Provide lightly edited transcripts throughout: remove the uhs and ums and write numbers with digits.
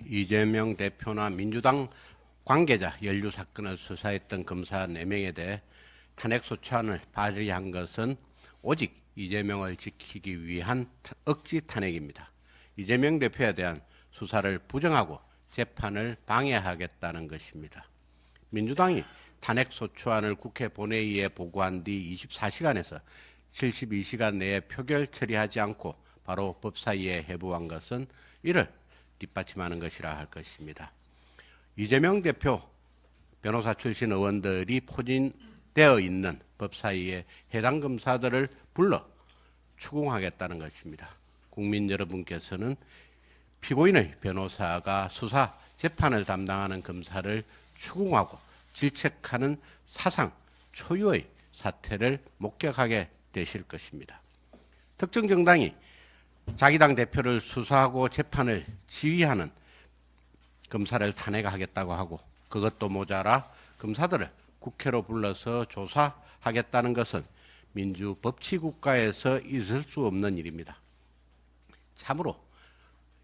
이재명 대표나 민주당 관계자 연루 사건을 수사했던 검사 4명에 대해 탄핵소추안을 발의한 것은 오직 이재명을 지키기 위한 억지 탄핵입니다. 이재명 대표에 대한 수사를 부정하고 재판을 방해하겠다는 것입니다. 민주당이 탄핵소추안을 국회 본회의에 보고한 뒤 24시간에서 72시간 내에 표결 처리하지 않고 바로 법사위에 회부한 것은 이를 뒷받침하는 것이라 할 것입니다. 이재명 대표 변호사 출신 의원들이 포진되어 있는 법사위에 해당 검사들을 불러 추궁하겠다는 것입니다. 국민 여러분께서는 피고인의 변호사가 수사 재판을 담당하는 검사를 추궁하고 질책하는 사상 초유의 사태를 목격하게 되실 것입니다. 특정 정당이 자기 당 대표를 수사하고 재판을 지휘하는 검사를 탄핵하겠다고 하고 그것도 모자라 검사들을 국회로 불러서 조사하겠다는 것은 민주법치국가에서 있을 수 없는 일입니다. 참으로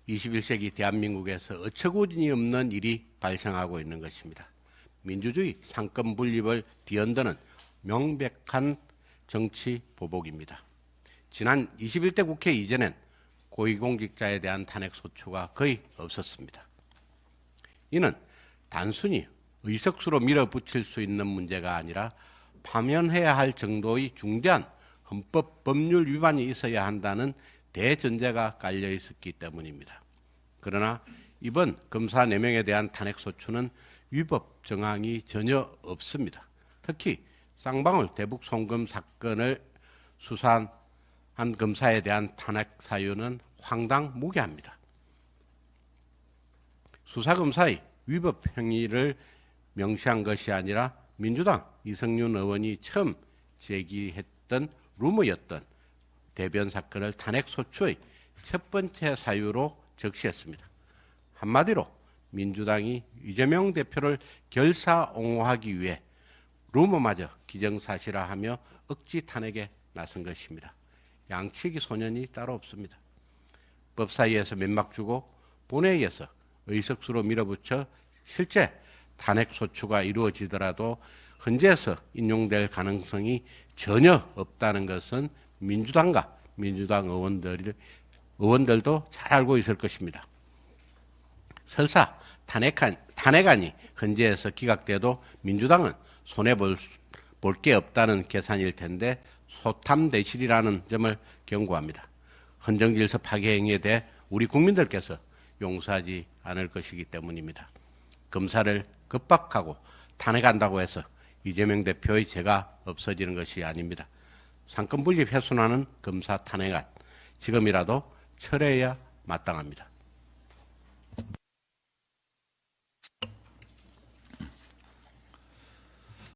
21세기 대한민국에서 어처구니 없는 일이 발생하고 있는 것입니다. 민주주의 상권 분립을 뒤흔드는 명백한 정치 보복입니다. 지난 21대 국회 이전엔 고위공직자에 대한 탄핵소추가 거의 없었습니다. 이는 단순히 의석수로 밀어붙일 수 있는 문제가 아니라 파면해야 할 정도의 중대한 헌법 법률 위반이 있어야 한다는 대전제가 깔려 있었기 때문입니다. 그러나 이번 검사 4명에 대한 탄핵소추는 위법 정황이 전혀 없습니다. 특히 쌍방울 대북 송금 사건을 수사한 검사에 대한 탄핵 사유는 황당무계합니다. 수사검사의 위법 행위를 명시한 것이 아니라 민주당 이성윤 의원이 처음 제기했던 루머였던 대변 사건을 탄핵소추의 첫 번째 사유로 적시했습니다. 한마디로 민주당이 이재명 대표를 결사옹호하기 위해 루머마저 기정사실화하며 억지 탄핵에 나선 것입니다. 양치기 소년이 따로 없습니다. 법사위에서 면막 주고 본회의에서 의석수로 밀어붙여 실제 탄핵소추가 이루어지더라도 헌재에서 인용될 가능성이 전혀 없다는 것은 민주당과 민주당 의원들도 잘 알고 있을 것입니다. 설사 탄핵안이 헌재에서 기각돼도 민주당은 손해볼 게 없다는 계산일 텐데 소탐대실이라는 점을 경고합니다. 헌정질서 파괴 행위에 대해 우리 국민들께서 용서하지 않을 것이기 때문입니다. 검사를 급박하고 탄핵한다고 해서 이재명 대표의 죄가 없어지는 것이 아닙니다. 상권 분립 훼손하는 검사 탄핵안 지금이라도 철회해야 마땅합니다.